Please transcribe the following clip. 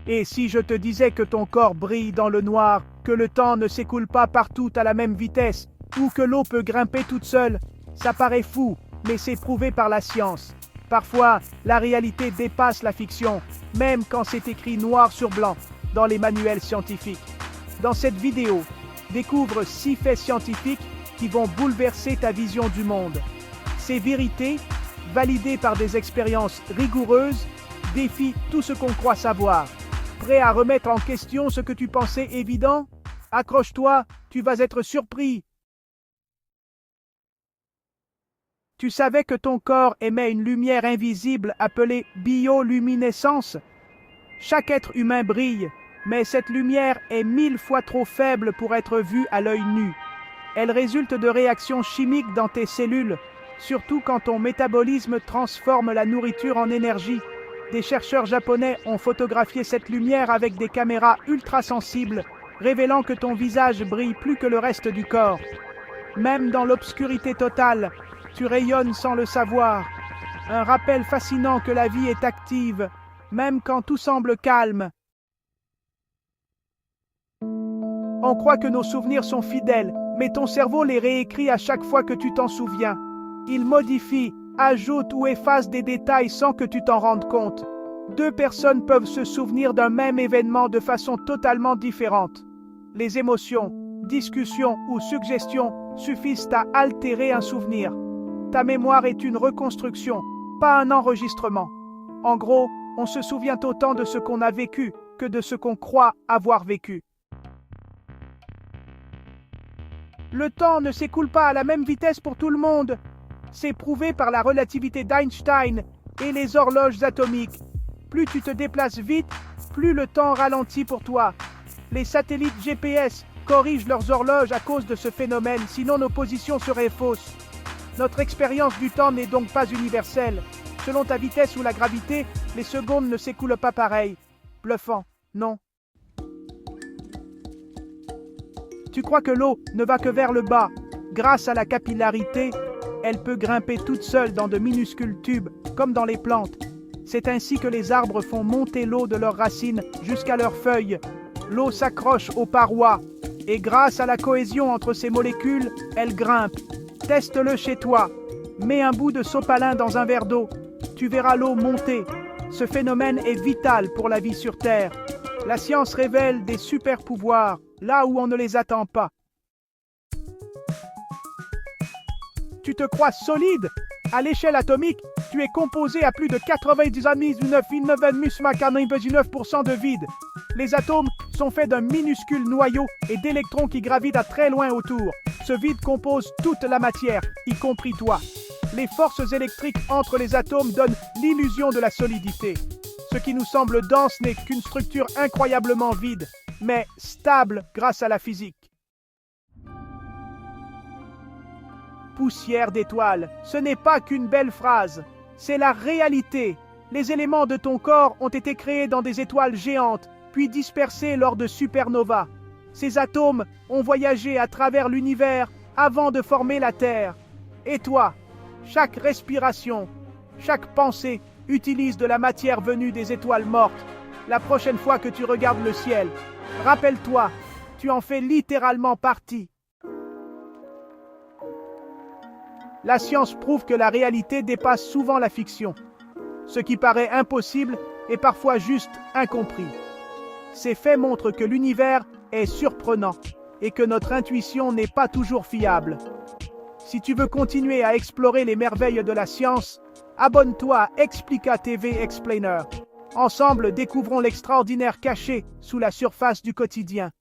Et si je te disais que ton corps brille dans le noir, que le temps ne s'écoule pas partout à la même vitesse, ou que l'eau peut grimper toute seule, ça paraît fou, mais c'est prouvé par la science. Parfois, la réalité dépasse la fiction, même quand c'est écrit noir sur blanc dans les manuels scientifiques. Dans cette vidéo, découvre 6 faits scientifiques qui vont bouleverser ta vision du monde. Ces vérités, validées par des expériences rigoureuses, défient tout ce qu'on croit savoir. Prêt à remettre en question ce que tu pensais évident? Accroche-toi, tu vas être surpris. Tu savais que ton corps émet une lumière invisible appelée bioluminescence? Chaque être humain brille, mais cette lumière est 1000 fois trop faible pour être vue à l'œil nu. Elle résulte de réactions chimiques dans tes cellules, surtout quand ton métabolisme transforme la nourriture en énergie. Des chercheurs japonais ont photographié cette lumière avec des caméras ultrasensibles, révélant que ton visage brille plus que le reste du corps. Même dans l'obscurité totale, tu rayonnes sans le savoir. Un rappel fascinant que la vie est active, même quand tout semble calme. On croit que nos souvenirs sont fidèles, mais ton cerveau les réécrit à chaque fois que tu t'en souviens. Il modifie, ajoute ou efface des détails sans que tu t'en rendes compte. 2 personnes peuvent se souvenir d'un même événement de façon totalement différente. Les émotions, discussions ou suggestions suffisent à altérer un souvenir. Ta mémoire est une reconstruction, pas un enregistrement. En gros, on se souvient autant de ce qu'on a vécu que de ce qu'on croit avoir vécu. Le temps ne s'écoule pas à la même vitesse pour tout le monde. C'est prouvé par la relativité d'Einstein et les horloges atomiques. Plus tu te déplaces vite, plus le temps ralentit pour toi. Les satellites GPS corrigent leurs horloges à cause de ce phénomène, sinon nos positions seraient fausses. Notre expérience du temps n'est donc pas universelle. Selon ta vitesse ou la gravité, les secondes ne s'écoulent pas pareil. Bluffant, non? Tu crois que l'eau ne va que vers le bas. Grâce à la capillarité, elle peut grimper toute seule dans de minuscules tubes, comme dans les plantes. C'est ainsi que les arbres font monter l'eau de leurs racines jusqu'à leurs feuilles. L'eau s'accroche aux parois, et grâce à la cohésion entre ces molécules, elle grimpe. Teste-le chez toi. Mets un bout de sopalin dans un verre d'eau. Tu verras l'eau monter. Ce phénomène est vital pour la vie sur Terre. La science révèle des super-pouvoirs, là où on ne les attend pas. Tu te crois solide? À l'échelle atomique, tu es composé à plus de 99,9% de vide. Les atomes sont faits d'un minuscule noyau et d'électrons qui gravitent à très loin autour. Ce vide compose toute la matière, y compris toi. Les forces électriques entre les atomes donnent l'illusion de la solidité. Ce qui nous semble dense n'est qu'une structure incroyablement vide, mais stable grâce à la physique. Poussière d'étoiles, ce n'est pas qu'une belle phrase, c'est la réalité. Les éléments de ton corps ont été créés dans des étoiles géantes, puis dispersés lors de supernovas. Ces atomes ont voyagé à travers l'univers avant de former la Terre. Et toi, chaque respiration, chaque pensée utilise de la matière venue des étoiles mortes. La prochaine fois que tu regardes le ciel, rappelle-toi, tu en fais littéralement partie. La science prouve que la réalité dépasse souvent la fiction. Ce qui paraît impossible est parfois juste incompris. Ces faits montrent que l'univers est surprenant et que notre intuition n'est pas toujours fiable. Si tu veux continuer à explorer les merveilles de la science, abonne-toi à Explica TV Explainer. Ensemble, découvrons l'extraordinaire caché sous la surface du quotidien.